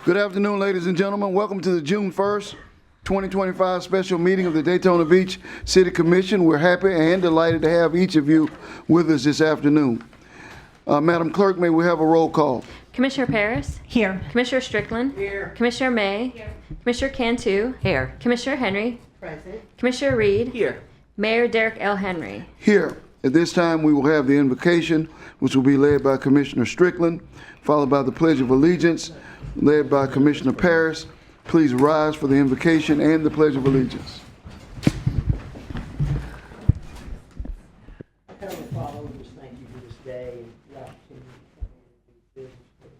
Good afternoon, ladies and gentlemen. Welcome to the June 1st, 2025 special meeting of the Daytona Beach City Commission. We're happy and delighted to have each of you with us this afternoon. Madam Clerk, may we have a roll call? Commissioner Paris? Here. Commissioner Strickland? Here. Commissioner May? Here. Commissioner Cantu? Here. Commissioner Henry? Present. Commissioner Reed? Here. Mayor Derek L. Henry. Here. At this time, we will have the invocation, which will be led by Commissioner Strickland, followed by the Pledge of Allegiance, led by Commissioner Paris. Please rise for the invocation and the Pledge of Allegiance. Heavenly Father, we just thank you for this day and the opportunity to come here and do business for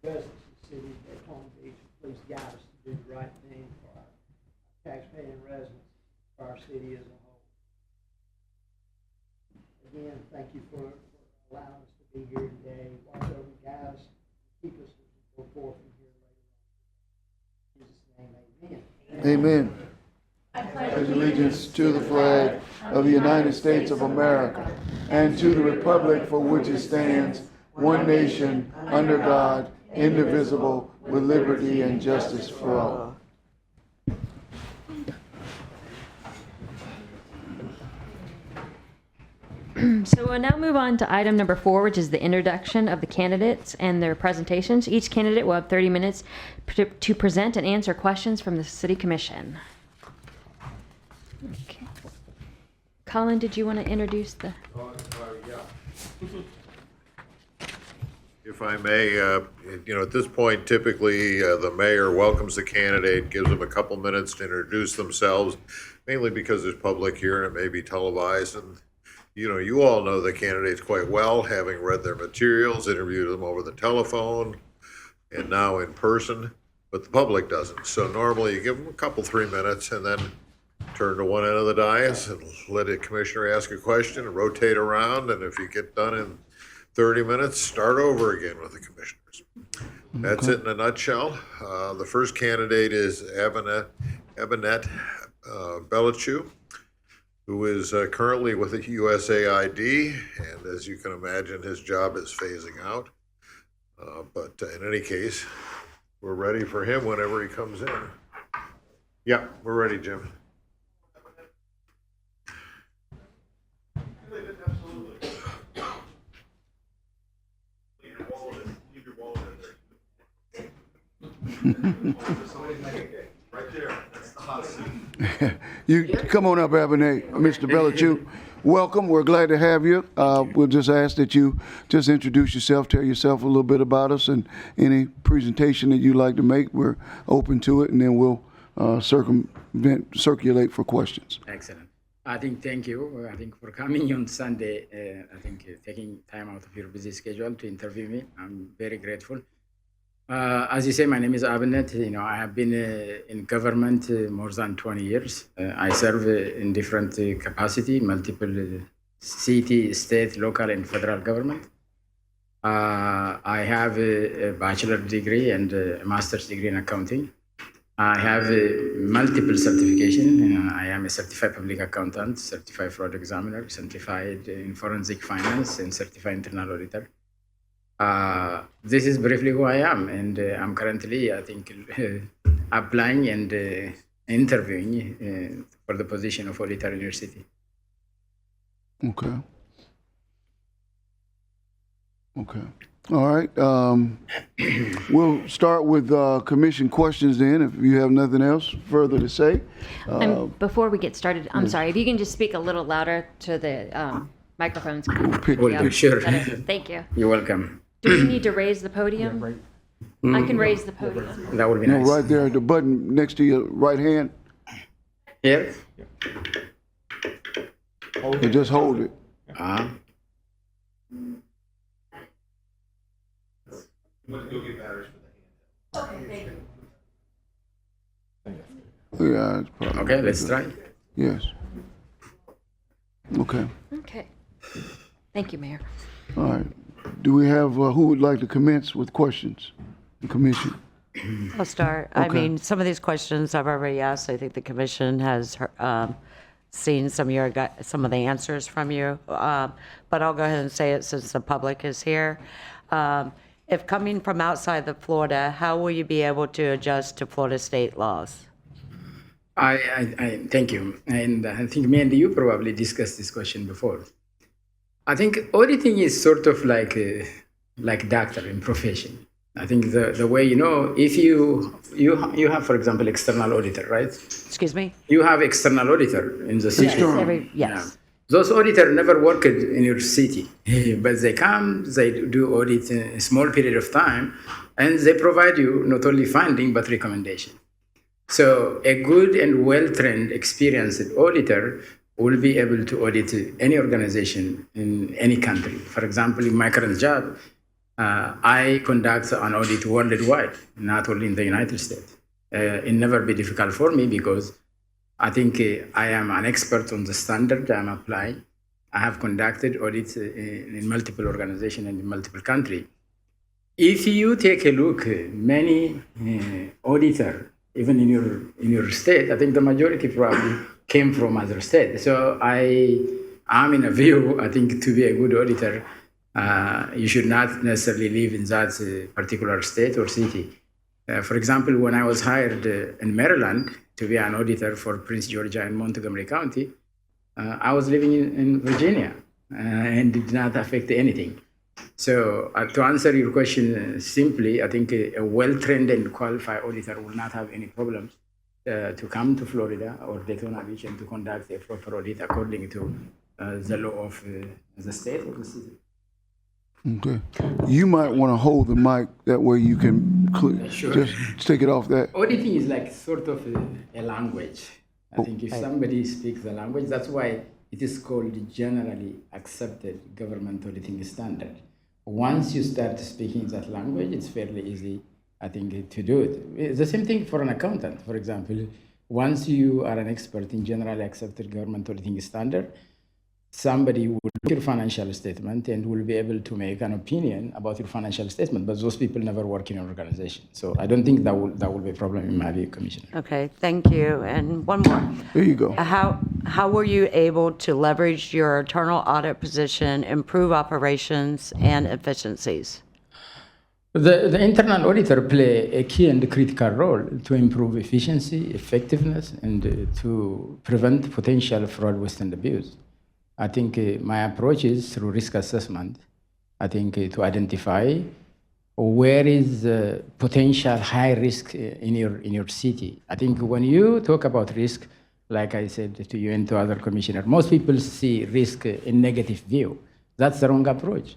the residents of the city of Daytona Beach. Please guide us to do the right thing for our taxpaying residents, for our city as a whole. Again, thank you for allowing us to be here today. Watch over and guide us, keep us as we go forth from here later on. In Jesus' name, amen. Amen. I pledge allegiance to the flag of the United States of America and to the republic for which it stands, one nation, under God, indivisible, with liberty and justice for all. So we'll now move on to item number 4, which is the introduction of the candidates and their presentations. Each candidate will have 30 minutes to present and answer questions from the City Commission. Okay. Colin, did you want to introduce the... If I may, at this point, typically the mayor welcomes the candidate, gives them a couple minutes to introduce themselves, mainly because there's public here and it may be televised. And, you all know the candidates quite well, having read their materials, interviewed them over the telephone, and now in person, but the public doesn't. So normally you give them a couple, 3 minutes, and then turn to one end of the dais and let a commissioner ask a question and rotate around. And if you get done in 30 minutes, start over again with the commissioners. That's it in a nutshell. The first candidate is Abinette Belichou, who is currently with the USAID, and as you can imagine, his job is phasing out. But in any case, we're ready for him whenever he comes in. Yeah, we're ready, Jim. Right there. That's the hot seat. You come on up, Abinette. Mr. Belichou, welcome. We're glad to have you. We'll just ask that you just introduce yourself, tell yourself a little bit about us, and any presentation that you'd like to make. We're open to it, and then we'll circulate for questions. Excellent. Thank you. For coming on Sunday. Taking time out of your busy schedule to interview me. I'm very grateful. As you say, my name is Abinette. I have been in government more than 20 years. I serve in different capacity, multiple city, state, local, and federal government. I have a bachelor's degree and a master's degree in accounting. I have multiple certification. I am a certified public accountant, certified fraud examiner, certified in forensic finance, and certified internal auditor. This is briefly who I am, and I'm currently, applying and interviewing for the position of auditor in your city. Okay. All right. We'll start with commission questions then, if you have nothing else further to say. And before we get started, I'm sorry, if you can just speak a little louder to the microphones. Will do, sure. Thank you. You're welcome. Do we need to raise the podium? I can raise the podium. That would be nice. Right there, the button next to your right hand. Here? And just hold it. Yeah, it's probably Okay, let's try. Yes. Okay. Okay. Thank you, Mayor. All right. Do we have, who would like to commence with questions? The commission. I'll start. Okay. Some of these questions I've already asked. I think the commission has seen some of the answers from you, but I'll go ahead and say it since the public is here. if coming from outside of Florida, how will you be able to adjust to Florida state laws? I thank you. And I think me and you probably discussed this question before. I think auditing is sort of like doctor in profession. I think the way, if you have, for example, external auditor, right? Excuse me? You have external auditor in the city. Yes. Yeah. Those auditors never worked in your city, but they come, they do audit in a small period of time, and they provide you not only finding, but recommendation. So a good and well-trained, experienced auditor will be able to audit any organization in any country. For example, in my current job, I conduct an audit worldwide, not only in the United States. It never be difficult for me because I think I am an expert on the standard I'm applying. I have conducted audits in multiple organizations and in multiple countries. If you take a look, many auditors, even in your state, I think the majority probably came from other states. So I am in a view, I think to be a good auditor, you should not necessarily live in that particular state or city. For example, when I was hired in Maryland to be an auditor for Prince George and Montgomery County, I was living in Virginia and did not affect anything. So to answer your question simply, I think a well-trained and qualified auditor will not have any problems to come to Florida or Daytona Beach and to conduct a proper audit according to the law of the state or the city. Okay. You might want to hold the mic, that way you can Sure. just take it off that. Auditing is like sort of a language. I think if somebody speaks the language, that's why it is called generally accepted government auditing standard. Once you start speaking that language, it's fairly easy, I think, to do it. It's the same thing for an accountant, for example. Once you are an expert in generally accepted government auditing standard, somebody will look at your financial statement and will be able to make an opinion about your financial statement, but those people never work in an organization. So I don't think that will be a problem in my view, Commissioner. Okay, thank you. And one more. There you go. How were you able to leverage your internal audit position, improve operations and efficiencies? The internal auditor play a key and critical role to improve efficiency, effectiveness, and to prevent potential fraud, waste, and abuse. I think my approach is through risk assessment. I think to identify where is potential high risk in your city. I think when you talk about risk, like I said to you and to other commissioners, most people see risk in negative view. That's the wrong approach.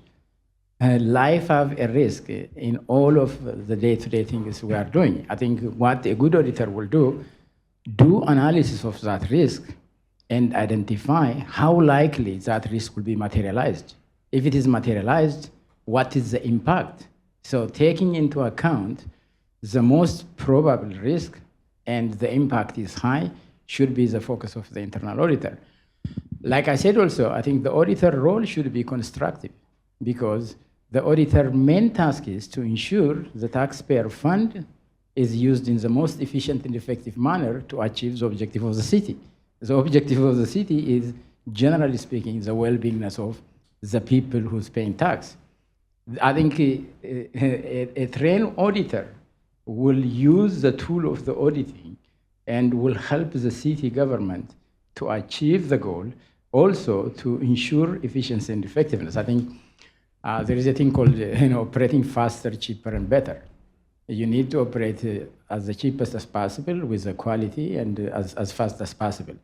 Life have a risk in all of the day-to-day things we are doing. I think what a good auditor will do analysis of that risk and identify how likely that risk will be materialized. If it is materialized, what is the impact? So taking into account the most probable risk and the impact is high should be the focus of the internal auditor. Like I said also, I think the auditor role should be constructive because the auditor main task is to ensure the taxpayer fund is used in the most efficient and effective manner to achieve the objective of the city. The objective of the city is, generally speaking, the well-beingness of the people who's paying tax. I think a trained auditor will use the tool of the auditing and will help the city government to achieve the goal, also to ensure efficiency and effectiveness. I think there is a thing called operating faster, cheaper, and better. You need to operate as the cheapest as possible with the quality and as fast as possible.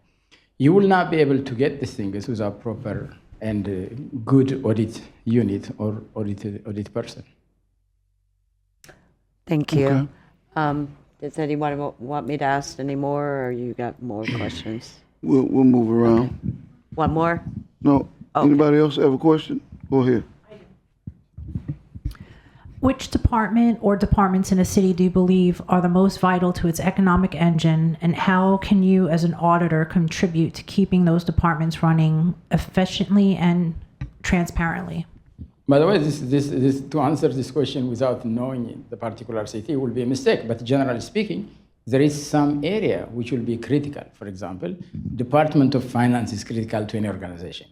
You will not be able to get these things without proper and good audit unit or audit person. Thank you. Okay. Does anyone want me to ask any more, or you got more questions? We'll move around. One more? No. Okay. Anybody else have a question? Go ahead. Which department or departments in a city do you believe are the most vital to its economic engine, and how can you as an auditor contribute to keeping those departments running efficiently and transparently? By the way, this to answer this question without knowing the particular city will be a mistake, but generally speaking, there is some area which will be critical. For example, Department of Finance is critical to any organization.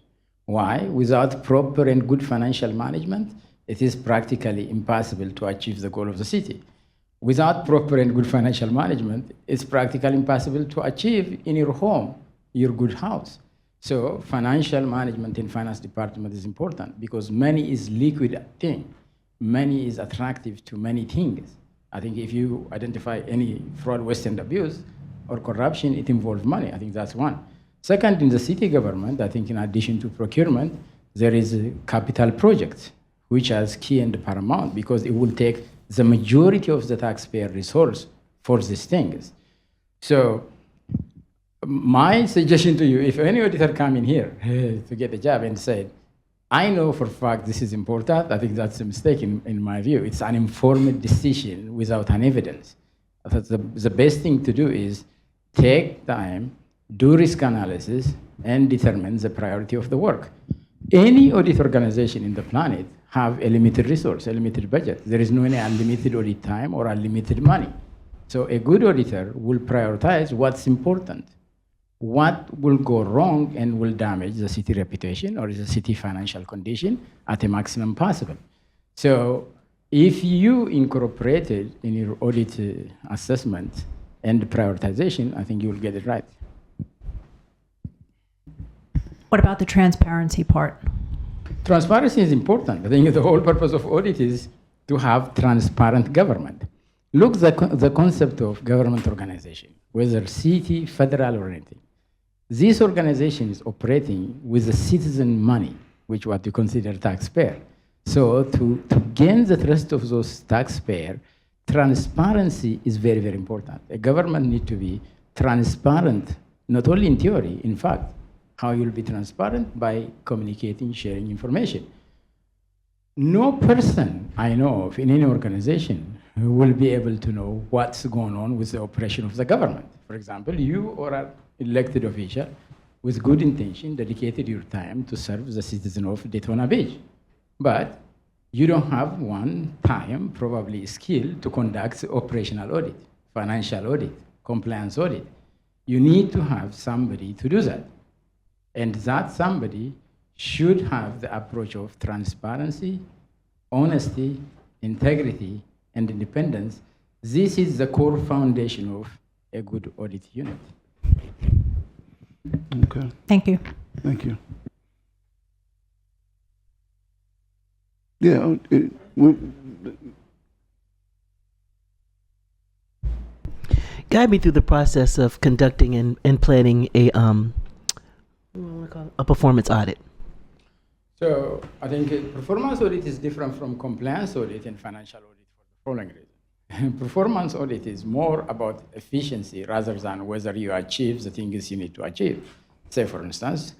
Why? Without proper and good financial management, it is practically impossible to achieve the goal of the city. Without proper and good financial management, it's practically impossible to achieve in your home, your good house. So financial management in finance department is important because money is liquid thing. Money is attractive to many things. I think if you identify any fraud, waste, and abuse or corruption, it involves money. I think that's one. Second, in the city government, I think in addition to procurement, there is a capital project, which is key and paramount because it will take the majority of the taxpayer resource for these things. So my suggestion to you, if any auditor come in here to get a job and said, I know for a fact this is important, I think that's a mistake in my view. It's an informed decision without an evidence. I thought the best thing to do is take time, do risk analysis, and determine the priority of the work. Any audit organization in the planet have a limited resource, a limited budget. There is no any unlimited audit time or unlimited money. So a good auditor will prioritize what's important. What will go wrong and will damage the city reputation or the city financial condition at a maximum possible. So if you incorporated in your audit assessment and prioritization, I think you will get it right. What about the transparency part? Transparency is important. I think the whole purpose of audit is to have transparent government. Look the concept of government organization, whether city, federal, or anything. This organization is operating with the citizen money, which what you consider taxpayer. So to gain the trust of those taxpayers, transparency is very, very important. A government needs to be transparent, not only in theory, in fact. How you'll be transparent? By communicating, sharing information. No person I know of in any organization will be able to know what's going on with the operation of the government. For example, you or an elected official with good intention dedicated your time to serve the citizen of Daytona Beach. But you don't have one time, probably skill, to conduct operational audit, financial audit, compliance audit. You need to have somebody to do that. And that somebody should have the approach of transparency, honesty, integrity, and independence. This is the core foundation of a good audit unit. Okay, Thank you. thank you. Yeah, Guide me through the process of conducting and planning a performance audit. So I think performance audit is different from compliance audit and financial audit for the following reason. Performance audit is more about efficiency rather than whether you achieve the things you need to achieve. Say, for instance,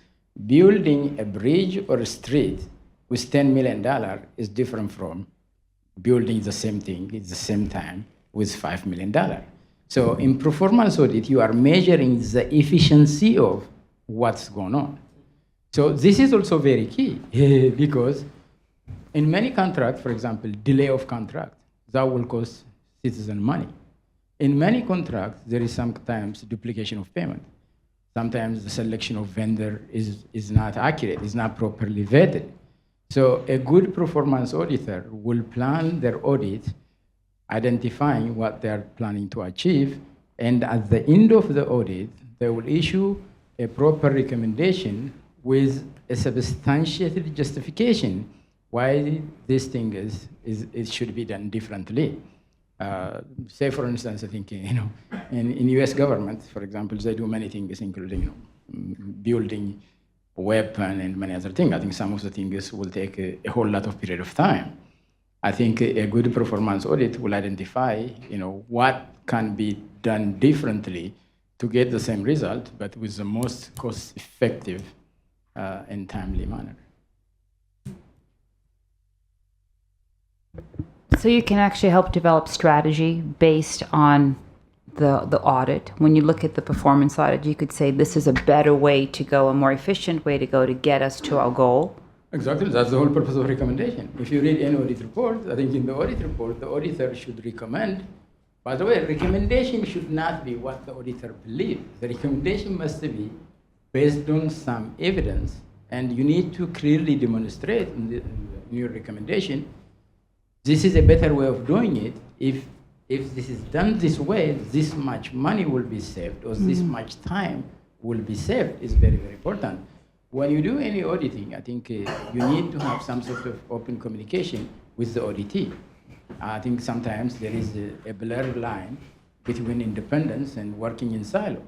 building a bridge or a street with $10 million is different from building the same thing at the same time with $5 million. So in performance audit, you are measuring the efficiency of what's going on. So this is also very key because in many contracts, for example, delay of contract, that will cost citizen money. In many contracts, there is sometimes duplication of payment. Sometimes the selection of vendor is not accurate, is not properly vetted. So a good performance auditor will plan their audit, identifying what they're planning to achieve, and at the end of the audit, they will issue a proper recommendation with a substantiated justification why this thing it should be done differently. Say, for instance, I think in U.S. government, for example, they do many things, including building weapon and many other things. I think some of the things will take a whole lot of period of time. I think a good performance audit will identify, what can be done differently to get the same result, but with the most cost-effective and timely manner. So you can actually help develop strategy based on the audit. When you look at the performance audit, you could say this is a better way to go, a more efficient way to go to get us to our goal. Exactly, that's the whole purpose of recommendation. If you read any audit report, I think in the audit report, the auditor should recommend. By the way, recommendation should not be what the auditor believes. The recommendation must be based on some evidence, and you need to clearly demonstrate in in your recommendation, this is a better way of doing it. If this is done this way, this much money will be saved, or this much time will be saved, is very, very important. When you do any auditing, I think you need to have some sort of open communication with the auditee. I think sometimes there is a blurred line between independence and working in silo.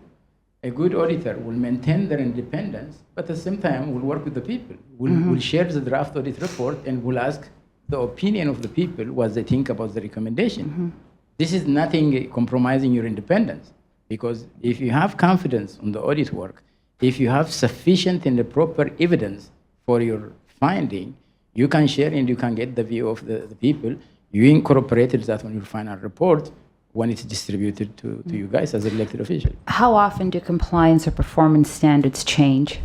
A good auditor will maintain their independence, but at the same time will work with the people, will share the draft audit report, and will ask the opinion of the people, what they think about the recommendation. This is nothing compromising your independence, because if you have confidence on the audit work, if you have sufficient and the proper evidence for your finding, you can share and you can get the view of the people. You incorporated that on your final report when it's distributed to you guys as elected officials. How often do compliance or performance standards change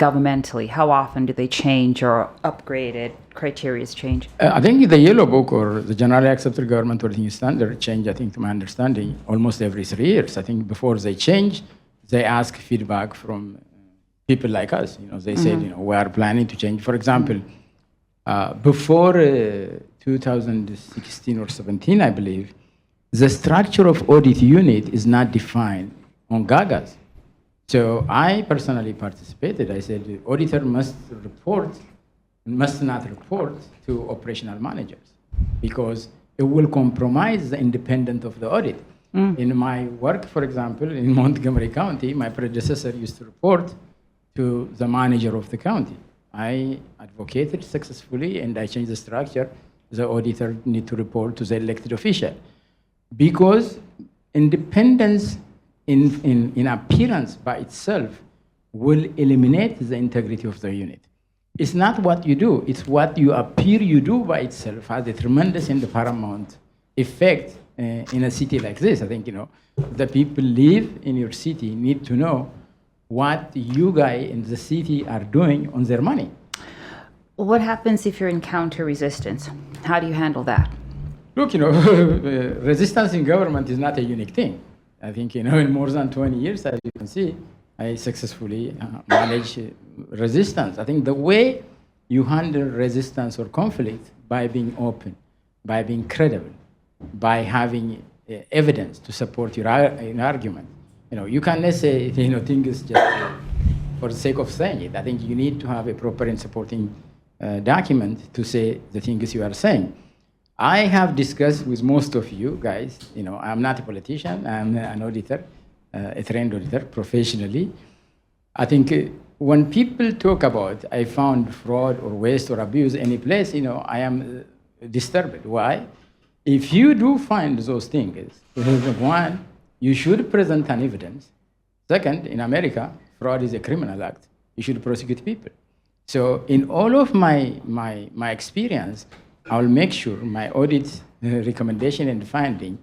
governmentally? How often do they change or upgraded criteria change? I think the Yellow Book or the Generally Accepted Government Auditing Standard change, I think, to my understanding, almost every 3 years. I think before they change, they ask feedback from people like us. They said, we are planning to change. For example, before 2016 or 17, I believe, the structure of audit unit is not defined on GAGAs. So I personally participated. I said the auditor must not report to operational managers, because it will compromise the independence of the audit. In my work, for example, in Montgomery County, my predecessor used to report to the manager of the county. I advocated successfully, and I changed the structure. The auditor need to report to the elected official, because independence in appearance by itself will eliminate the integrity of the unit. It's not what you do, it's what you appear you do by itself has a tremendous and paramount effect in a city like this. I think, the people live in your city need to know what you guys in the city are doing on their money. What happens if you encounter resistance? How do you handle that? Look, resistance in government is not a unique thing. I think, in more than 20 years, as you can see, I successfully managed resistance. I think the way you handle resistance or conflict by being open, by being credible, by having evidence to support your argument. You cannot say, things just for the sake of saying it. I think you need to have a proper and supporting document to say the things you are saying. I have discussed with most of you guys, I'm not a politician, I'm an auditor, a trained auditor professionally. I think when people talk about, I found fraud or waste or abuse any place, I am disturbed. Why? If you do find those things, one, you should present an evidence. Second, in America, fraud is a criminal act. You should prosecute people. So in all of my experience, I will make sure my audit recommendation and finding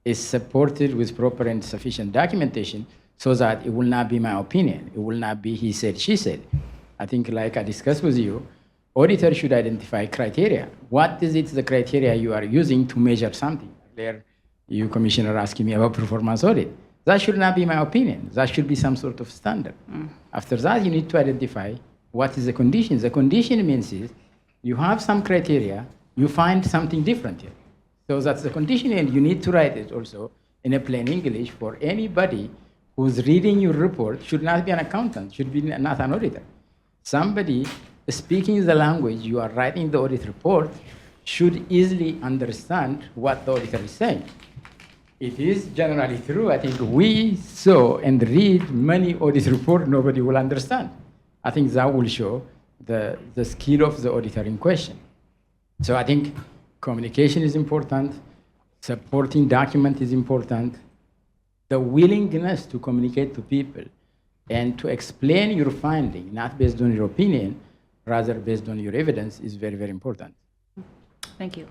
is supported with proper and sufficient documentation, so that it will not be my opinion. It will not be he said, she said. I think, like I discussed with you, auditors should identify criteria. What is it, the criteria you are using to measure something? There, you, Commissioner, asking me about performance audit. That should not be my opinion. That should be some sort of standard. After that, you need to identify what is the condition. The condition means is you have some criteria, you find something different here. So that's the condition, and you need to write it also in a plain English for anybody who's reading your report. Should not be an accountant, should be not an auditor. Somebody speaking the language you are writing the audit report should easily understand what the auditor is saying. It is generally true. I think we saw and read many audit reports nobody will understand. I think that will show the skill of the auditor in question. So I think communication is important, supporting document is important, the willingness to communicate to people and to explain your finding, not based on your opinion, rather based on your evidence, is very, very important. Thank you.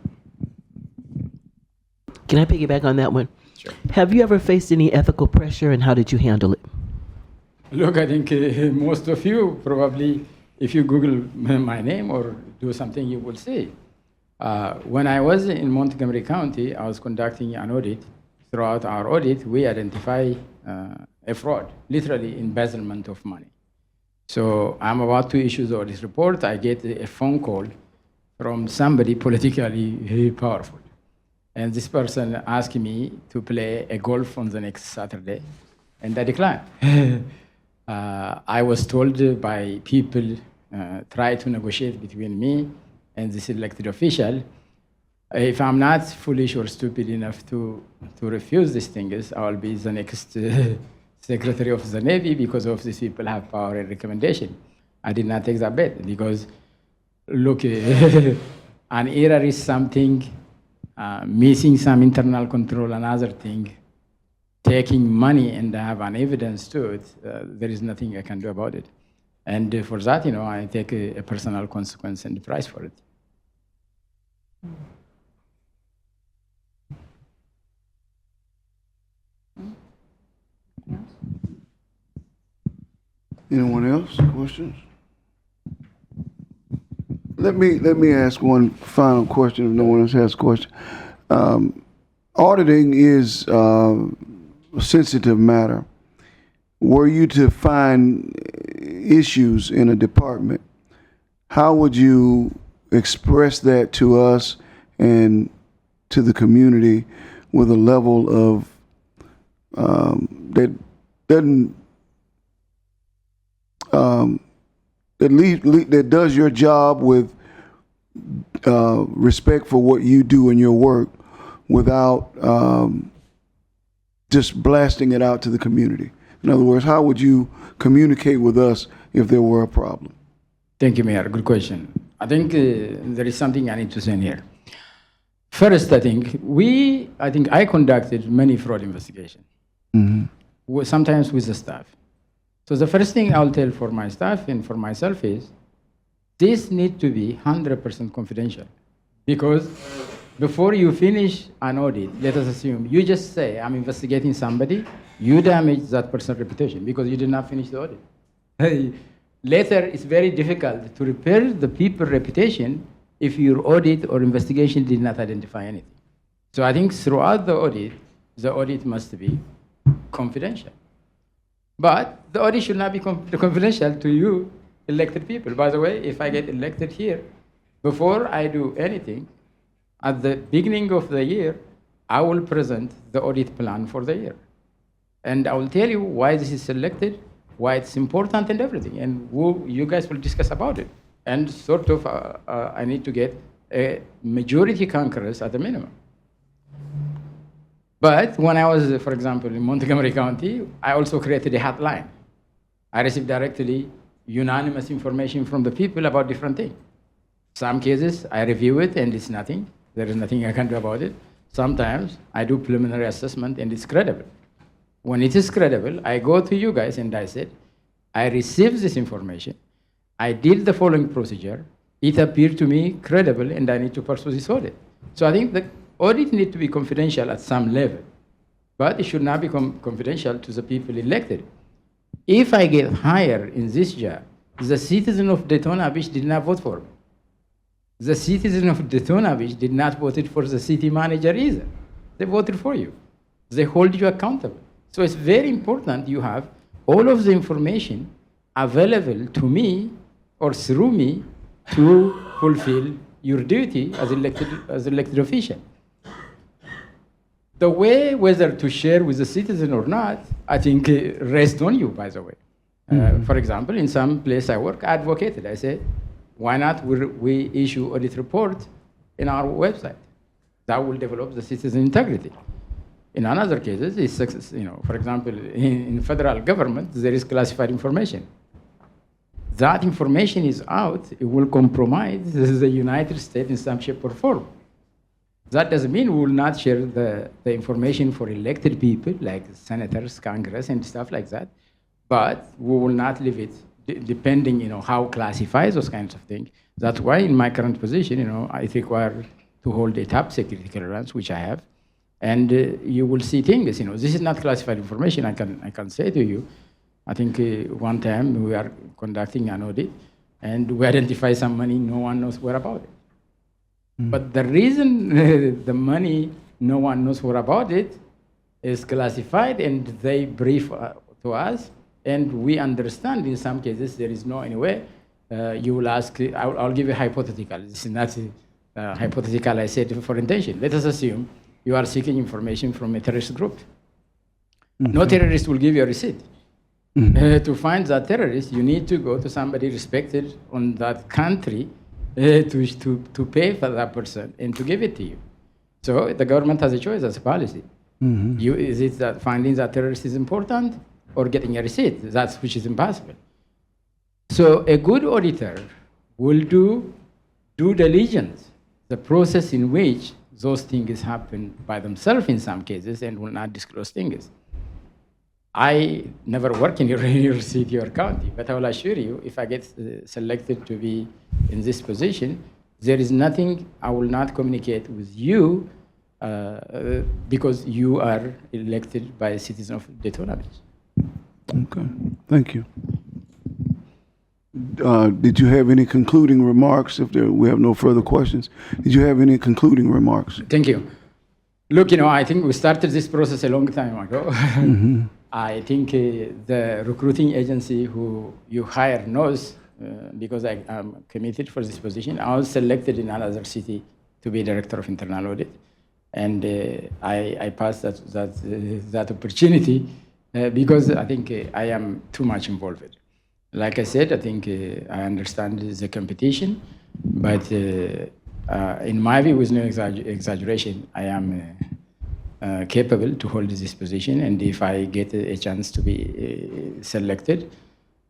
Can I piggyback on that one? Sure. Have you ever faced any ethical pressure, and how did you handle it? Look, I think most of you probably, if you Google my name or do something, you will see. When I was in Montgomery County, I was conducting an audit. Throughout our audit, we identify a fraud, literally embezzlement of money. So I'm about to issue the audit report. I get a phone call from somebody politically very powerful. And this person asked me to play a golf on the next Saturday, and I declined. I was told by people, try to negotiate between me and this elected official. If I'm not foolish or stupid enough to refuse these things, I'll be the next Secretary of the Navy because of these people have power and recommendation. I did not take that bet because, look, an error is something, missing some internal control, another thing, taking money and have an evidence to it, there is nothing I can do about it. And for that, I take a personal consequence and the price for it. Anyone else? Questions? Let me ask one final question if no one else has a question. Auditing is a sensitive matter. Were you to find issues in a department, how would you express that to us and to the community with a level of that doesn't that does your job with respect for what you do in your work without just blasting it out to the community? In other words, how would you communicate with us if there were a problem? Thank you, Mayor. Good question. I think there is something I need to say here. First, I think I conducted many fraud investigations, sometimes with the staff. So the first thing I'll tell for my staff and for myself is, this needs to be 100% confidential. Because before you finish an audit, let us assume, you just say, I'm investigating somebody, you damage that person's reputation because you did not finish the audit. Later, it's very difficult to repair the people's reputation if your audit or investigation did not identify anything. So I think throughout the audit must be confidential. But the audit should not be confidential to you, elected people. By the way, if I get elected here, before I do anything, at the beginning of the year, I will present the audit plan for the year. And I will tell you why this is selected, why it's important and everything. And you guys will discuss about it. And sort of, I need to get a majority concurrence at the minimum. But when I was, for example, in Montgomery County, I also created a hotline. I received directly unanimous information from the people about different things. Some cases, I review it and it's nothing. There is nothing I can do about it. Sometimes I do preliminary assessment and it's credible. When it is credible, I go to you guys and I said, I received this information. I did the following procedure. It appeared to me credible and I need to pursue this audit. So I think the audit needs to be confidential at some level, but it should not be confidential to the people elected. If I get hired in this job, the citizen of Daytona Beach did not vote for me. The citizen of Daytona Beach did not vote for the city manager either. They voted for you. They hold you accountable. So it's very important you have all of the information available to me or through me to fulfill your duty as elected official. The way whether to share with the citizen or not, I think rests on you, by the way. For example, in some place I work, I advocated. I said, why not we issue audit report in our website? That will develop the citizen integrity. In other cases, it's, for example, in federal government, there is classified information. That information is out, it will compromise the United States in some shape or form. That doesn't mean we will not share the information for elected people, like senators, Congress, and stuff like that, but we will not leave it depending, how classified those kinds of things. That's why in my current position, it's required to hold a top security clearance, which I have, and you will see things, this is not classified information, I can say to you. I think one time we are conducting an audit, and we identify some money, no one knows where about it. But the reason the money, no one knows what about it, is classified and they brief to us, and we understand in some cases there is no any way you will ask, I'll give you hypothetical. This is not hypothetical, I said for intention. Let us assume you are seeking information from a terrorist group. No terrorist will give you a receipt. To find that terrorist, you need to go to somebody respected on that country to pay for that person and to give it to you. So the government has a choice as a policy. Is it that finding that terrorist is important or getting a receipt? That's which is impossible. So a good auditor will do due diligence, the process in which those things happen by themselves in some cases and will not disclose things. I never work in your city or county, but I will assure you, if I get selected to be in this position, there is nothing I will not communicate with you because you are elected by a citizen of Daytona Beach. Okay, thank you. Did you have any concluding remarks? We have no further questions, did you have any concluding remarks? Thank you. Look, I think we started this process a long time ago. I think the recruiting agency who you hire knows, because I am committed for this position. I was selected in another city to be director of internal audit, and I passed that opportunity because I think I am too much involved. Like I said, I think I understand the competition, but in my view, with no exaggeration, I am capable to hold this position, and if I get a chance to be selected,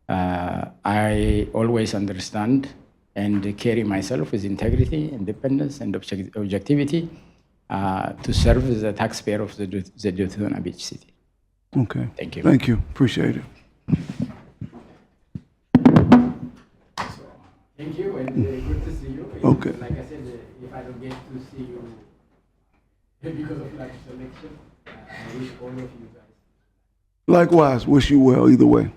I always understand and carry myself with integrity, independence, and objectivity to serve the taxpayer of the Daytona Beach City. Okay. Thank you. Thank you. Appreciate it. Thank you, and good to see you. Okay. Like I said, if I don't get to see you because of lack of selection, I wish all of you guys. Likewise, wish you well either way.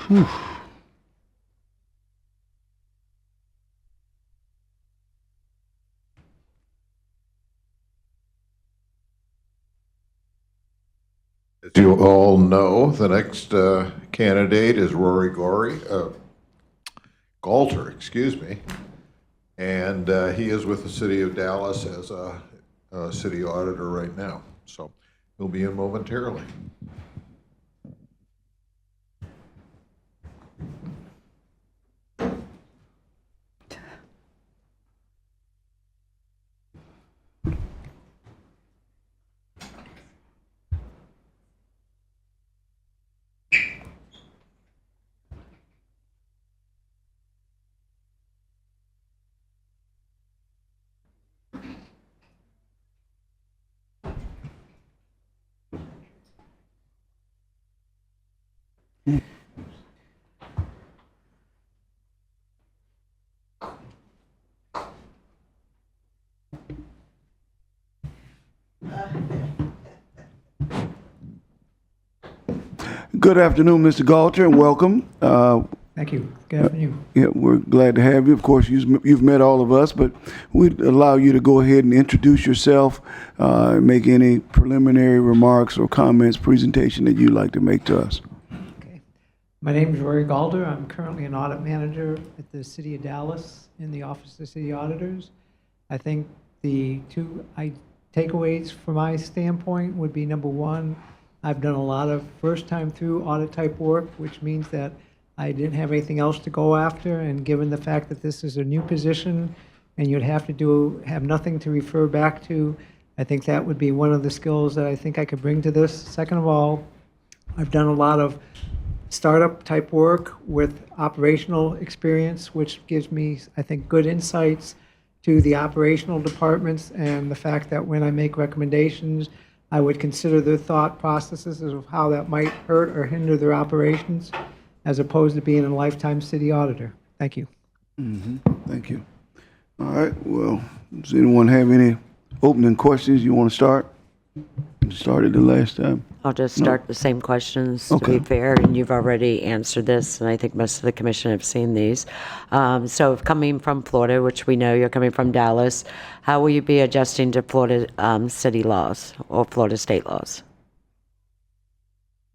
Whew. As you all know, the next candidate is Rory Galter, excuse me, and he is with the city of Dallas as a city auditor right now. So he'll be in momentarily. Good afternoon, Mr. Galter, and welcome. Thank you. Good afternoon. Yeah, we're glad to have you. Of course, you've met all of us, but we'd allow you to go ahead and introduce yourself, make any preliminary remarks or comments, presentation that you'd like to make to us. Okay. My name is Rory Galder. I'm currently an audit manager at the City of Dallas in the Office of City Auditors. I think the two takeaways from my standpoint would be, number one, I've done a lot of first-time through audit type work, which means that I didn't have anything else to go after, and given the fact that this is a new position and you'd have nothing to refer back to, I think that would be one of the skills that I think I could bring to this. Second of all, I've done a lot of startup type work with operational experience, which gives me, I think, good insights to the operational departments, and the fact that when I make recommendations, I would consider their thought processes of how that might hurt or hinder their operations, as opposed to being a lifetime city auditor. Thank you. Thank you. All right, well, does anyone have any opening questions you want to start? You started the last time. I'll just start the same questions to Okay. be fair, and you've already answered this, and I think most of the commission have seen these. So coming from Florida, which we know you're coming from Dallas, how will you be adjusting to Florida city laws or Florida state laws?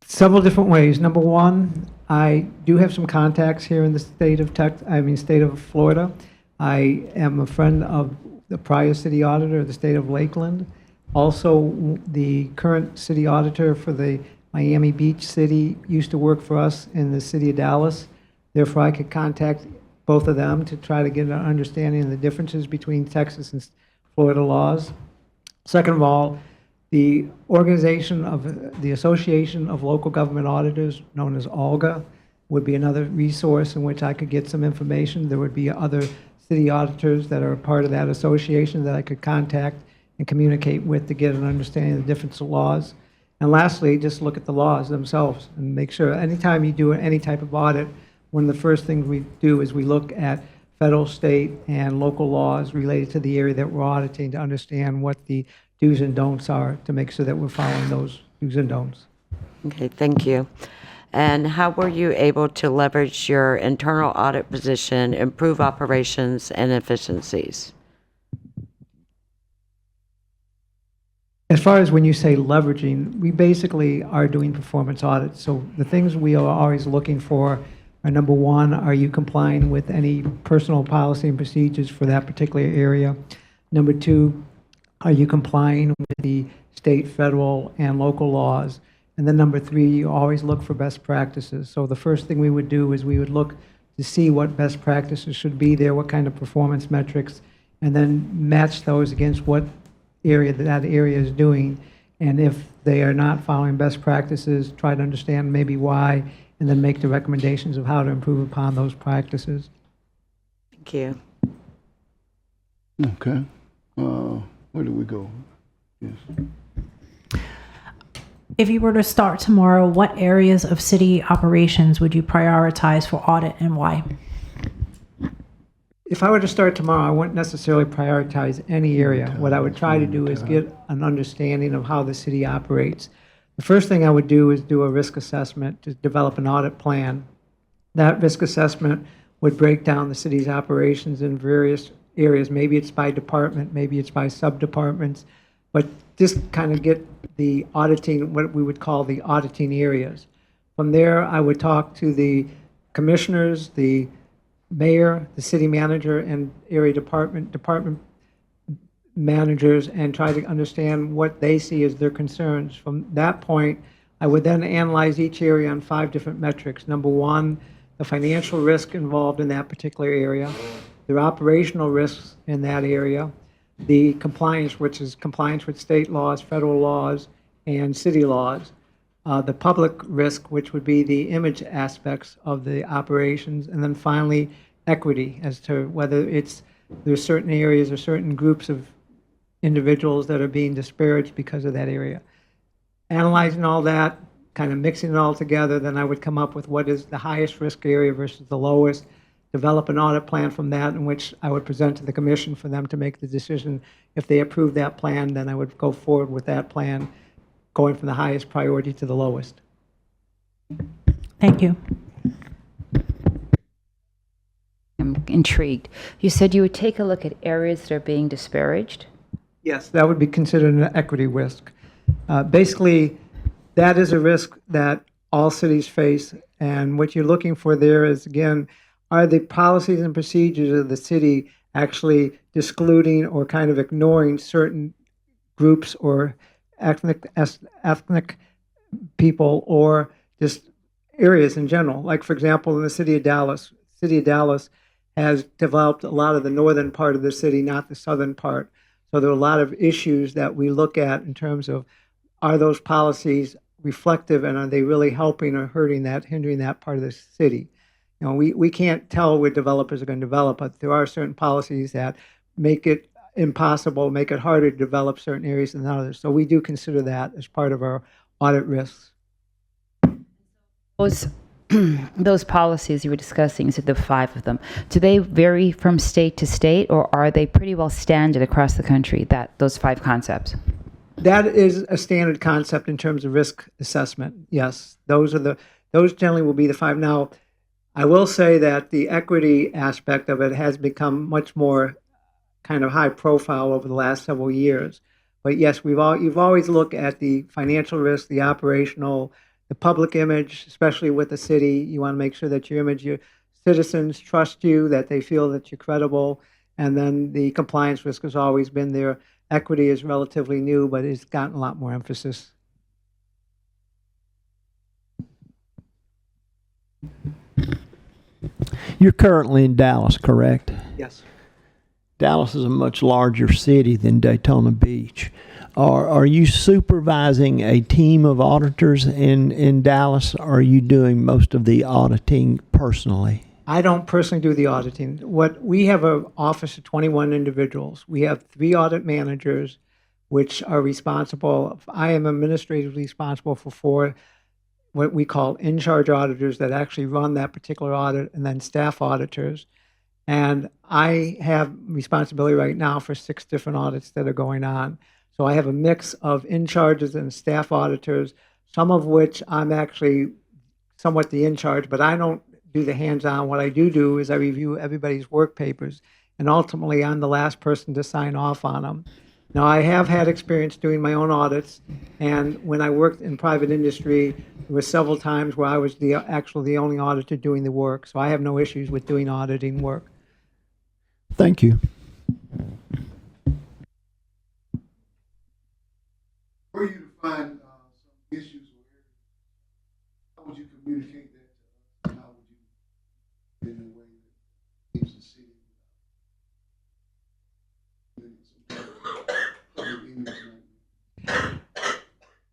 Several different ways. Number one, I do have some contacts here in the state of Florida. I am a friend of the prior city auditor of the state of Lakeland. Also, the current city auditor for the Miami Beach city used to work for us in the city of Dallas. Therefore, I could contact both of them to try to get an understanding of the differences between Texas and Florida laws. Second of all, the organization of the Association of Local Government Auditors, known as ALGA, would be another resource in which I could get some information. There would be other city auditors that are a part of that association that I could contact and communicate with to get an understanding of the difference of laws. And lastly, just look at the laws themselves and make sure anytime you do any type of audit, one of the first things we do is we look at federal, state, and local laws related to the area that we're auditing to understand what the do's and don'ts are to make sure that we're following those do's and don'ts. Okay, thank you. And how were you able to leverage your internal audit position, improve operations and efficiencies? As far as when you say leveraging, we basically are doing performance audits. So the things we are always looking for are, number one, are you complying with any personal policy and procedures for that particular area? Number two, are you complying with the state, federal, and local laws? And then number three, you always look for best practices. So the first thing we would do is we would look to see what best practices should be there, what kind of performance metrics, and then match those against what area that area is doing. And if they are not following best practices, try to understand maybe why, and then make the recommendations of how to improve upon those practices. Thank you. Okay. Where do we go? Yes. If you were to start tomorrow, what areas of city operations would you prioritize for audit and why? If I were to start tomorrow, I wouldn't necessarily prioritize any area. What I would try to do is get an understanding of how the city operates. The first thing I would do is do a risk assessment to develop an audit plan. That risk assessment would break down the city's operations in various areas. Maybe it's by department, maybe it's by sub-departments, but just kind of get the auditing, what we would call the auditing areas. From there, I would talk to the commissioners, the mayor, the city manager, and area department managers, and try to understand what they see as their concerns. From that point, I would then analyze each area on 5 different metrics. Number one, the financial risk involved in that particular area, the operational risks in that area, the compliance, which is compliance with state laws, federal laws, and city laws, the public risk, which would be the image aspects of the operations, and then finally equity, as to whether there's certain areas or certain groups of individuals that are being disparaged because of that area. Analyzing all that, kind of mixing it all together, then I would come up with what is the highest risk area versus the lowest, develop an audit plan from that, in which I would present to the commission for them to make the decision. If they approve that plan, then I would go forward with that plan, going from the highest priority to the lowest. Thank you. I'm intrigued. You said you would take a look at areas that are being disparaged? Yes, that would be considered an equity risk. Basically, that is a risk that all cities face, and what you're looking for there is, again, are the policies and procedures of the city actually excluding or kind of ignoring certain groups or ethnic people, or just areas in general? Like, for example, in the city of Dallas has developed a lot of the northern part of the city, not the southern part. So there are a lot of issues that we look at in terms of, are those policies reflective, and are they really helping or hurting that, hindering that part of the city? You know, we can't tell where developers are going to develop, but there are certain policies that make it impossible, make it harder to develop certain areas than others. So we do consider that as part of our audit risks. Those policies you were discussing, you said the 5 of them, do they vary from state to state, or are they pretty well standard across the country, those 5 concepts? That is a standard concept in terms of risk assessment. Yes, those generally will be the five. Now, I will say that the equity aspect of it has become much more kind of high profile over the last several years. But yes, you've always looked at the financial risk, the operational, the public image, especially with the city. You want to make sure that your citizens trust you, that they feel that you're credible, and then the compliance risk has always been there. Equity is relatively new, but it's gotten a lot more emphasis. You're currently in Dallas, correct? Yes. Dallas is a much larger city than Daytona Beach. Are you supervising a team of auditors in Dallas, or are you doing most of the auditing personally? I don't personally do the auditing. We have an office of 21 individuals. We have 3 audit managers, which are responsible. I am administratively responsible for 4 what we call in-charge auditors that actually run that particular audit, and then staff auditors. And I have responsibility right now for 6 different audits that are going on. So I have a mix of in-charges and staff auditors, some of which I'm actually somewhat the in-charge, but I don't do the hands-on. What I do is I review everybody's work papers, and ultimately I'm the last person to sign off on them. Now, I have had experience doing my own audits, and when I worked in private industry, there were several times where I was the only auditor doing the work, so I have no issues with doing auditing work. Thank you. Were you to find some issues or areas, how would you communicate that to us? And how would you, in a way that keeps the city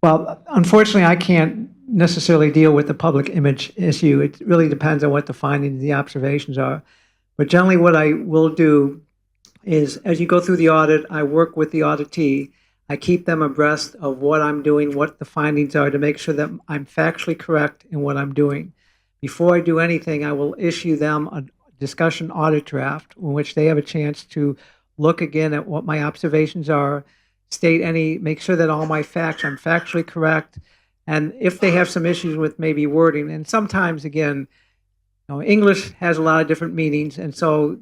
Well, unfortunately, I can't necessarily deal with the public image issue. It really depends on what the findings, the observations are. But generally, what I will do is, as you go through the audit, I work with the auditee. I keep them abreast of what I'm doing, what the findings are, to make sure that I'm factually correct in what I'm doing. Before I do anything, I will issue them a discussion audit draft in which they have a chance to look again at what my observations are, make sure that all my facts, I'm factually correct. And if they have some issues with maybe wording, and sometimes, again, English has a lot of different meanings, and so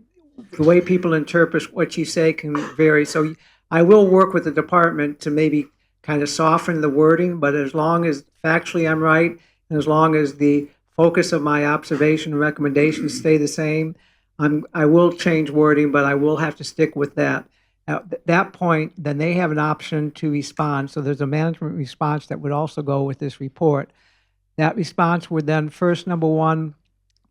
the way people interpret what you say can vary. So I will work with the department to maybe kind of soften the wording, but as long as factually I'm right, and as long as the focus of my observation and recommendations stay the same, I will change wording, but I will have to stick with that. At that point, then they have an option to respond. So there's a management response that would also go with this report. That response would then first, number one,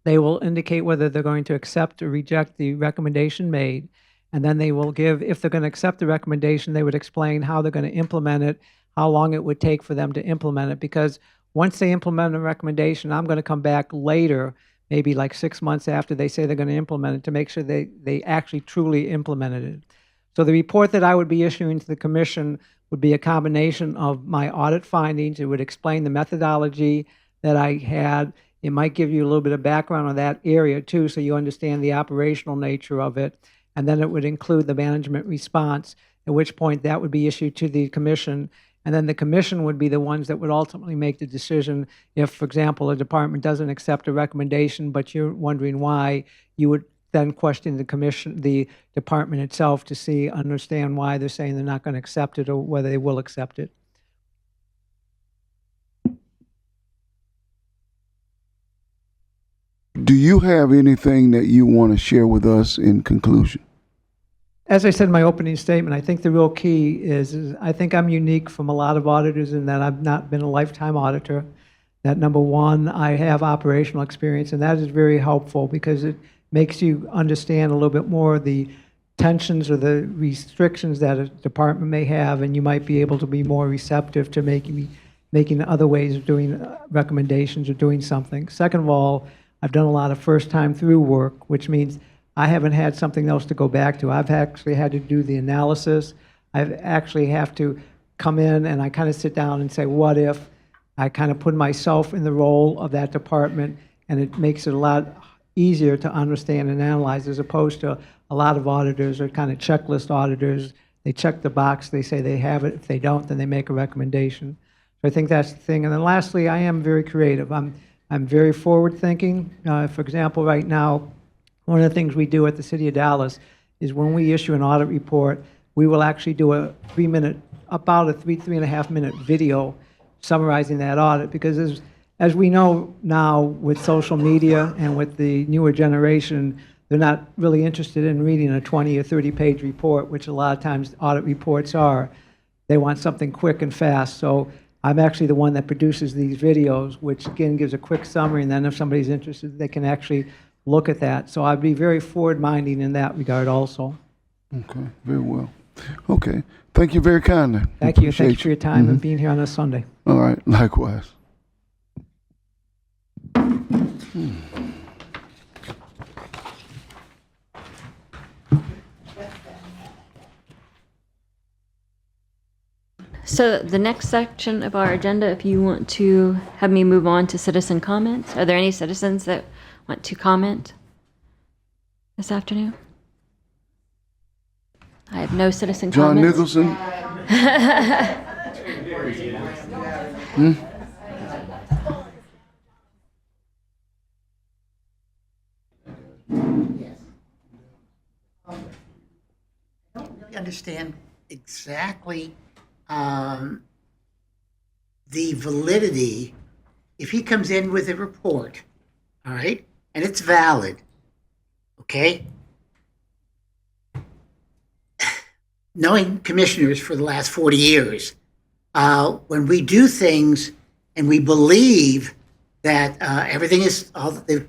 they will indicate whether they're going to accept or reject the recommendation made. And then they will give, if they're going to accept the recommendation, they would explain how they're going to implement it, how long it would take for them to implement it. Because once they implement a recommendation, I'm going to come back later, maybe like 6 months after they say they're going to implement it, to make sure they actually truly implemented it. So the report that I would be issuing to the commission would be a combination of my audit findings. It would explain the methodology that I had. It might give you a little bit of background on that area too, so you understand the operational nature of it. And then it would include the management response, at which point that would be issued to the commission. And then the commission would be the ones that would ultimately make the decision. If, for example, a department doesn't accept a recommendation, but you're wondering why, you would then question the department itself to understand why they're saying they're not going to accept it, or whether they will accept it. Do you have anything that you want to share with us in conclusion? As I said in my opening statement, I think the real key is I think I'm unique from a lot of auditors in that I've not been a lifetime auditor. That, number one, I have operational experience, and that is very helpful because it makes you understand a little bit more the tensions or the restrictions that a department may have, and you might be able to be more receptive to making other ways of doing recommendations or doing something. Second of all, I've done a lot of first-time through work, which means I haven't had something else to go back to. I've actually had to do the analysis. I've actually have to come in and I kind of sit down and say, what if? I kind of put myself in the role of that department, and it makes it a lot easier to understand and analyze, as opposed to a lot of auditors are kind of checklist auditors. They check the box, they say they have it. If they don't, then they make a recommendation. So I think that's the thing. And then lastly, I am very creative. I'm very forward-thinking. For example, right now, one of the things we do at the City of Dallas is when we issue an audit report, we will actually do a 3-minute, about a 3.5-minute video summarizing that audit, because as we know now with social media and with the newer generation, they're not really interested in reading a 20 or 30-page report, which a lot of times audit reports are. They want something quick and fast. So I'm actually the one that produces these videos, which again gives a quick summary, and then if somebody's interested, they can actually look at that. So I'd be very forward-minded in that regard also. Okay, very well. Okay, thank you very kindly. Thank you. Appreciate Thanks for your time and being here on a Sunday. All right, likewise. So the next section of our agenda, if you want to have me move on to citizen comments, are there any citizens that want to comment this afternoon? I have no citizen John comments. Nicholson? Really understand exactly the validity. If he comes in with a report, all right, and it's valid, okay? Knowing commissioners for the last 40 years, when we do things and we believe that everything is, they've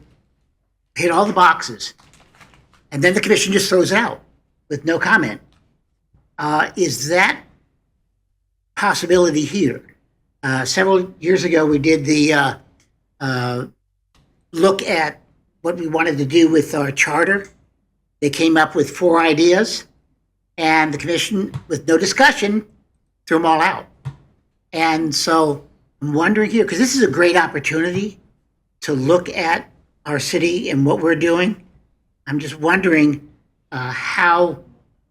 hit all the boxes, and then the commission just throws it out with no comment, is that possibility here? Several years ago, we did the look at what we wanted to do with our charter. They came up with 4 ideas, and the commission, with no discussion, threw them all out. And so I'm wondering here, because this is a great opportunity to look at our city and what we're doing. I'm just wondering how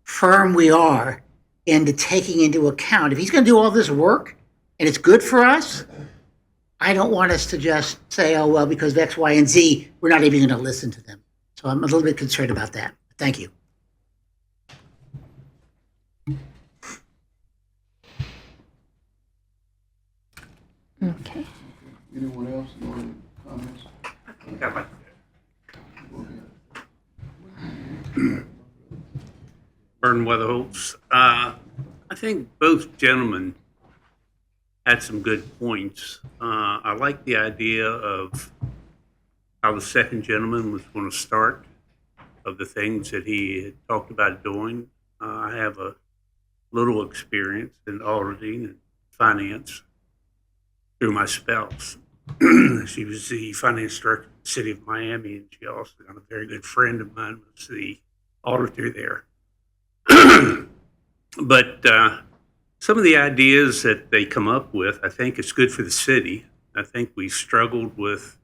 firm we are into taking into account. If he's going to do all this work and it's good for us, I don't want us to just say, oh, well, because of X, Y, and Z, we're not even going to listen to them. So I'm a little bit concerned about that. Thank you. Okay. Anyone else? No other comments? Burn Weatherholtz. I think both gentlemen had some good points. I like the idea of how the second gentleman was going to start, of the things that he had talked about doing. I have a little experience in auditing and finance through my spouse. She was the finance director of the city of Miami, and she also got a very good friend of mine was the auditor there. But some of the ideas that they come up with, I think it's good for the city. I think we struggled with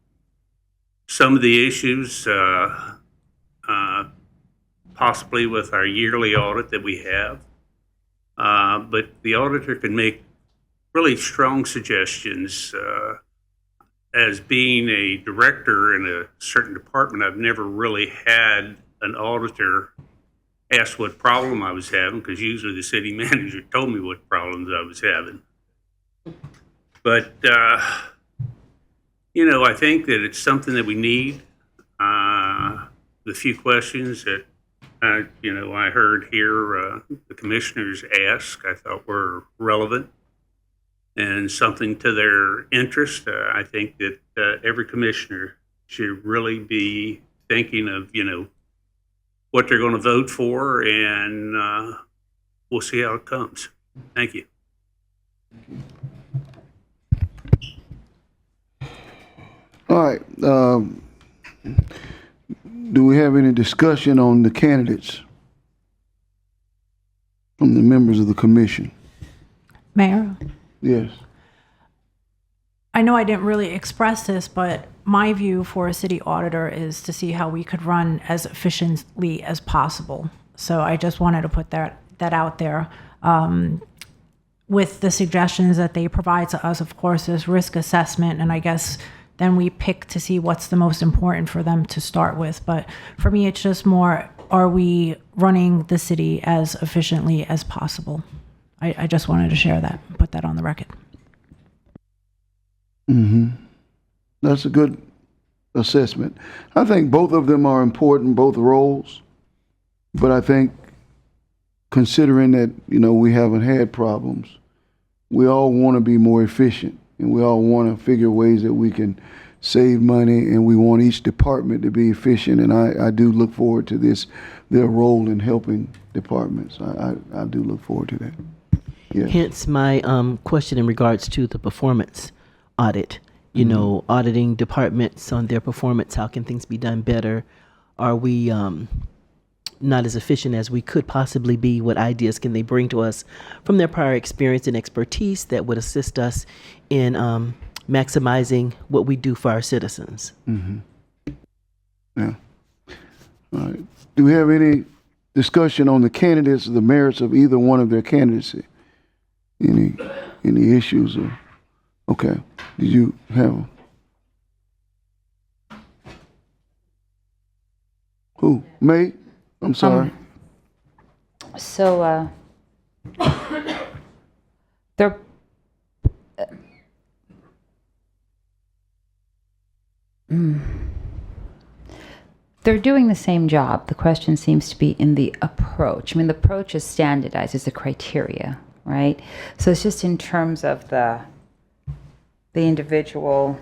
some of the issues, possibly with our yearly audit that we have. But the auditor can make really strong suggestions. As being a director in a certain department, I've never really had an auditor ask what problem I was having, because usually the city manager told me what problems I was having. But, I think that it's something that we need. The few questions that, I heard here the commissioners ask, I thought were relevant and something to their interest. I think that every commissioner should really be thinking of, what they're going to vote for, and we'll see how it comes. Thank you. All right. Do we have any discussion on the candidates from the members of the commission? Mayor, Yes. I know I didn't really express this, but my view for a city auditor is to see how we could run as efficiently as possible. So I just wanted to put that that out there. With the suggestions that they provide to us, of course, there's risk assessment, and I guess then we pick to see what's the most important for them to start with. But for me, it's just more, are we running the city as efficiently as possible? I just wanted to share that, put that on the record. That's a good assessment. I think both of them are important, both roles. But I think considering that, we haven't had problems, we all want to be more efficient, and we all want to figure ways that we can save money, and we want each department to be efficient. And I do look forward to their role in helping departments. I do look forward to that. Yeah. Hence my question in regards to the performance audit. Auditing departments on their performance. How can things be done better? Are we not as efficient as we could possibly be? What ideas can they bring to us from their prior experience and expertise that would assist us in maximizing what we do for our citizens? Yeah. All right. Do we have any discussion on the candidates or the merits of either one of their candidacy? Any issues? Okay. Did you have who? May? I'm sorry. So they're they're doing the same job. The question seems to be in the approach. I mean, the approach is standardized as a criteria, right? So it's just in terms of the individual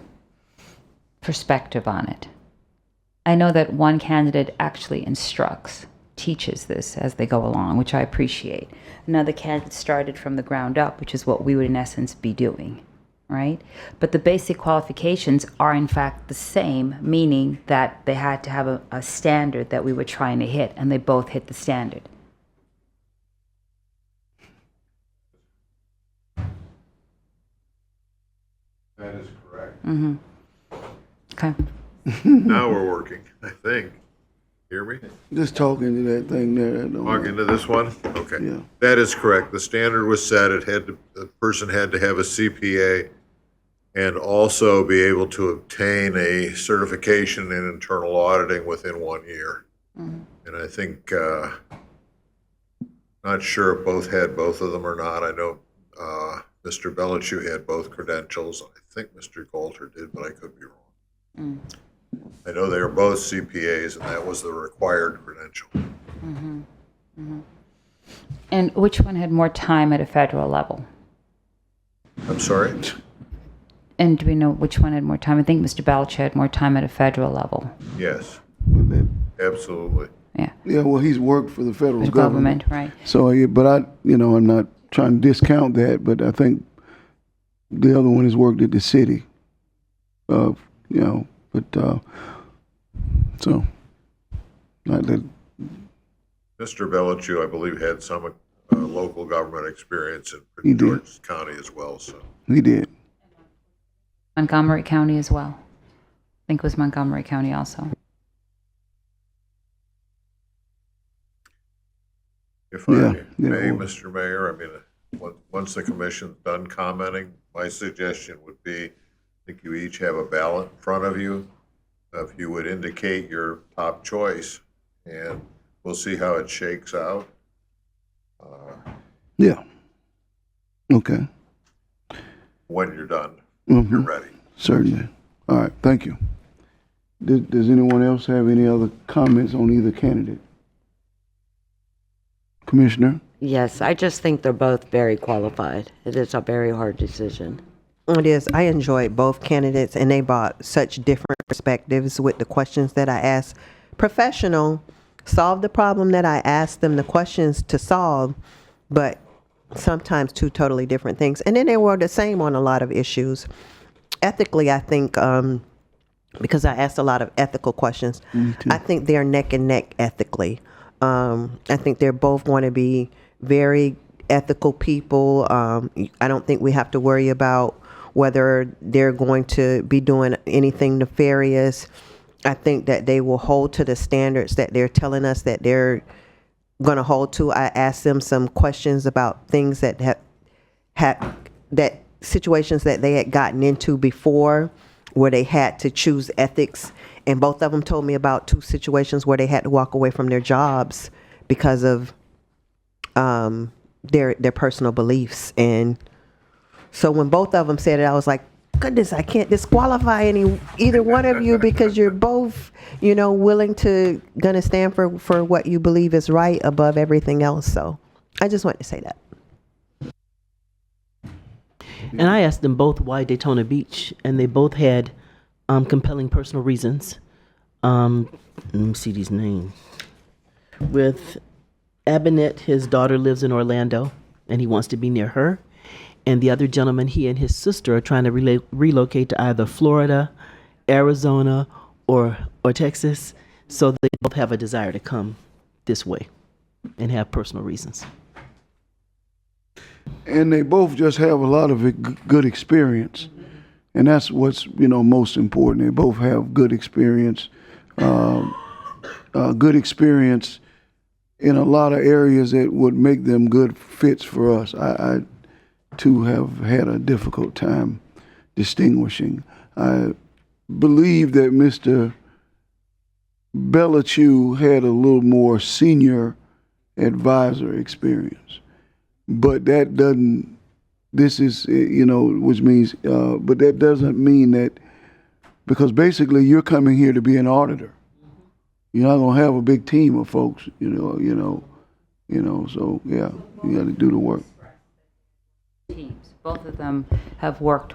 perspective on it. I know that one candidate actually instructs, teaches this as they go along, which I appreciate. Another candidate started from the ground up, which is what we would in essence be doing, right? But the basic qualifications are in fact the same, meaning that they had to have a standard that we were trying to hit, and they both hit the standard. That is correct. Okay. Now we're working, I think. Hear me? Just talking to that thing there. Log into this one? Okay. Yeah. That is correct. The standard was set. The person had to have a CPA and also be able to obtain a certification in internal auditing within 1 year. And I think, not sure if both had both of them or not. I know Mr. Belichick had both credentials. I think Mr. Coulter did, but I could be wrong. I know they were both CPAs, and that was the required credential. And which one had more time at a federal level? I'm sorry? And do we know which one had more time? I think Mr. Belichick had more time at a federal level. Yes, absolutely. Yeah. Yeah, well, he's worked for the federal government. Right. So, but I'm not trying to discount that, but I think the other one has worked at the city. So, not that. Mr. Belichick, I believe, had some local government experience in Prince George's County as well. So He did. Montgomery County as well. I think it was Montgomery County also. if I may, Mr. Mayor, I mean, once the commission's done commenting, my suggestion would be, I think you each have a ballot in front of you. If you would indicate your top choice, and we'll see how it shakes out. Yeah. Okay. When you're done, Mhm. you're ready. Certainly. All right. Thank you. Does anyone else have any other comments on either candidate? Commissioner? Yes, I just think they're both very qualified. It is a very hard decision. It is. I enjoyed both candidates, and they brought such different perspectives with the questions that I asked. Professional, solved the problem that I asked them the questions to solve, but sometimes two totally different things. And then they were the same on a lot of issues. Ethically, I think, because I asked a lot of ethical questions, I think they're neck and neck ethically. I think they're both going to be very ethical people. I don't think we have to worry about whether they're going to be doing anything nefarious. I think that they will hold to the standards that they're telling us that they're going to hold to. I asked them some questions about things that that situations that they had gotten into before where they had to choose ethics. And both of them told me about 2 situations where they had to walk away from their jobs because of their personal beliefs. And so when both of them said it, I was like, goodness, I can't disqualify either one of you because you're both, willing to gonna stand for what you believe is right above everything else. So I just wanted to say that. And I asked them both why Daytona Beach, and they both had compelling personal reasons. Let me see these names. With Abinette, his daughter lives in Orlando, and he wants to be near her. And the other gentleman, he and his sister are trying to relocate to either Florida, Arizona, or Texas. So they both have a desire to come this way and have personal reasons. And they both just have a lot of good experience. And that's what's, most important. They both have good experience in a lot of areas that would make them good fits for us. I too have had a difficult time distinguishing. I believe that Mr. Bellichew had a little more senior advisor experience, but that doesn't, which means, but that doesn't mean that, because basically you're coming here to be an auditor. You're not gonna have a big team of folks, so yeah, you gotta do the work. Teams. Both of them have worked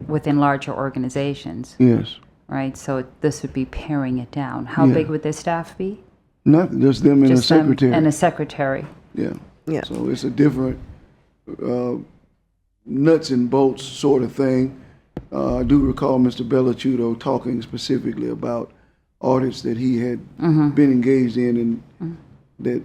within larger organizations. Yes. Right, so this would be paring it down. How big would their staff be? Nothing, just them and Just a them secretary. and a secretary. Yeah. Yeah. So it's a different nuts and bolts sort of thing. I do recall Mr. Bellichew talking specifically about audits that he had been engaged in and that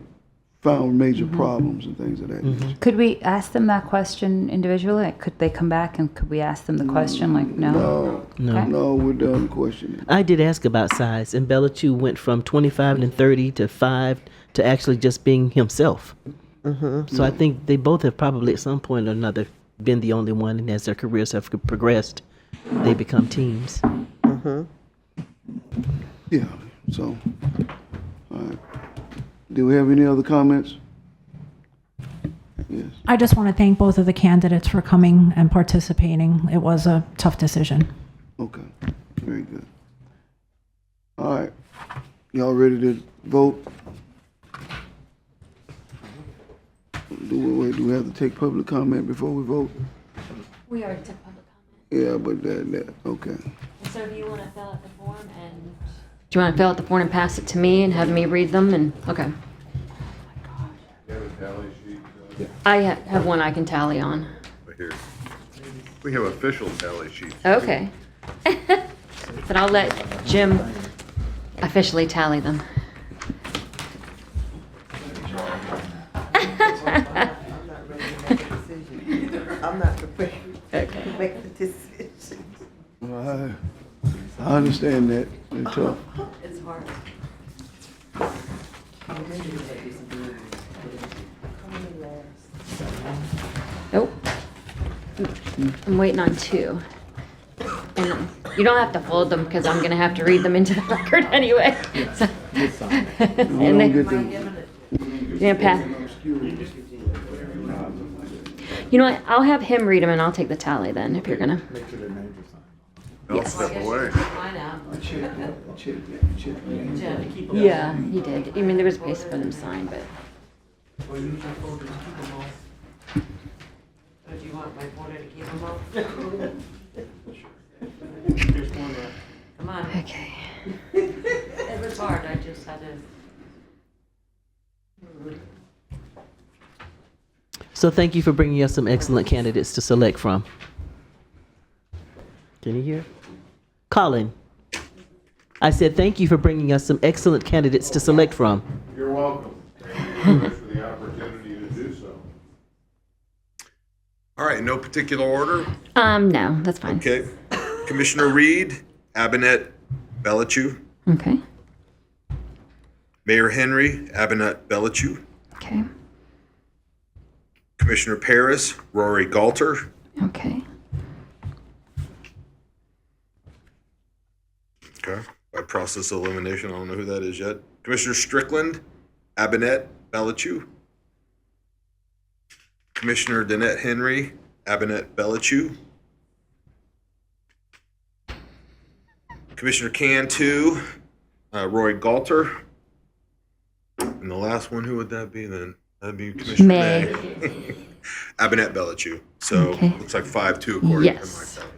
found major problems and things of that nature. Could we ask them that question individually? Like, could they come back and could we ask them the question? Like, no? No, we're done questioning. I did ask about size, and Bellichew went from 25 and 30 to 5 to actually just being himself. So I think they both have probably at some point or another been the only one, and as their careers have progressed, they become teams. Yeah, so, all right. Do we have any other comments? Yes. I just want to thank both of the candidates for coming and participating. It was a tough decision. Okay, very good. All right, y'all ready to vote? Do we have to take public comment before we vote? We already took public comment. Yeah, but okay. So do you want to fill out the form and? Do you want to fill out the form and pass it to me and have me read them and, okay. I have one I can tally on. Here. We have official tally sheets. Okay. But I'll let Jim officially tally them. I'm not prepared to make the decision. I understand that. It's tough. It's hard. Nope. I'm waiting on 2. And you don't have to fold them because I'm going to have to read them into the record anyway. So, and then, you're gonna pass. You know what? I'll have him read them and I'll take the tally then if you're going to. Don't step away. Yeah, he did. I mean, there was a place for them signed, but. Do you want my folder to keep them all? Come on. Okay. It was hard, I just had to. So thank you for bringing us some excellent candidates to select from. Can you hear? Colin, I said thank you for bringing us some excellent candidates to select from. You're welcome. Thank you very much for the opportunity to do so. All right, no particular order? No, that's fine. Okay. Commissioner Reed, Abinette, Bellichew. Okay. Mayor Henry, Abinette Bellichew. Okay. Commissioner Paris, Rory Galter. Okay. Okay. By process of elimination, I don't know who that is yet. Commissioner Strickland, Abinette Bellichew. Commissioner Danette Henry, Abinette Bellichew. Commissioner Cantu, Roy Galter. And the last one, who would that be then? That'd be Commissioner May. May. Abinette Bellichew. So Okay. looks like 5-2 according Yes. to my count.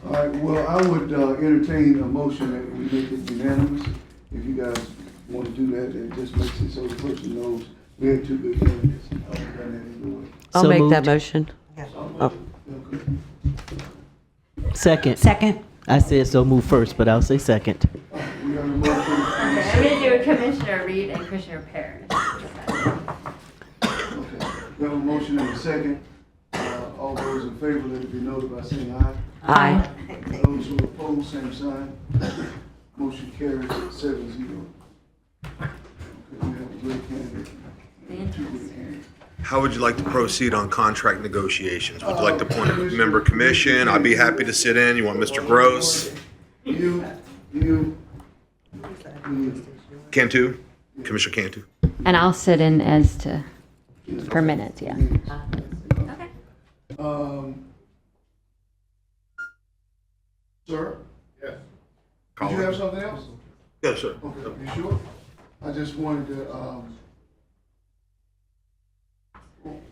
All right, well, I would entertain a motion that we make it unanimous. If you guys want to do that, it just makes it so the person knows we had two good candidates. I would have done that either way. I'll So make that moved. motion. Oh, Okay. Second. Second. I said so move first, but I'll say second. We have a motion. I'm gonna do Commissioner Reed and Commissioner Parrish. Okay. We have a motion and a second. All those in favor, let it be noted by saying aye. Aye. Those who oppose, same sign. Motion carries 7-0. Okay, we have a great candidate. Two good candidates. How would you like to proceed on contract negotiations? Would you like to appoint a member commission? I'd be happy to sit in. You want Mr. Gross? You. Cantu? Commissioner Cantu? And I'll sit in as to, per minute, yeah. Sir, Yes. did you have something else? Yes, sir. Okay, you sure? I just wanted to,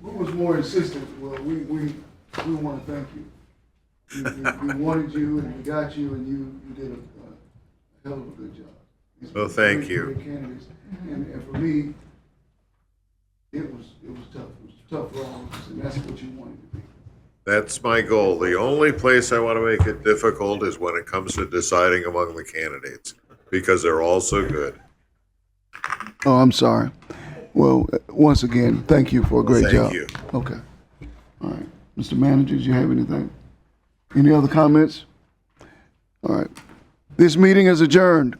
who was more insistent? Well, we want to thank you. We wanted you and we got you and you did a hell of a good job. These Well, were thank great- you. great candidates. And for me, it was tough. It was tough for all of us, and that's what you wanted to be. That's my goal. The only place I want to make it difficult is when it comes to deciding among the candidates, because they're all so good. Oh, I'm sorry. Well, once again, thank you for a great job. Thank you. Okay. All right. Mr. Manager, do you have anything? Any other comments? All right. This meeting is adjourned.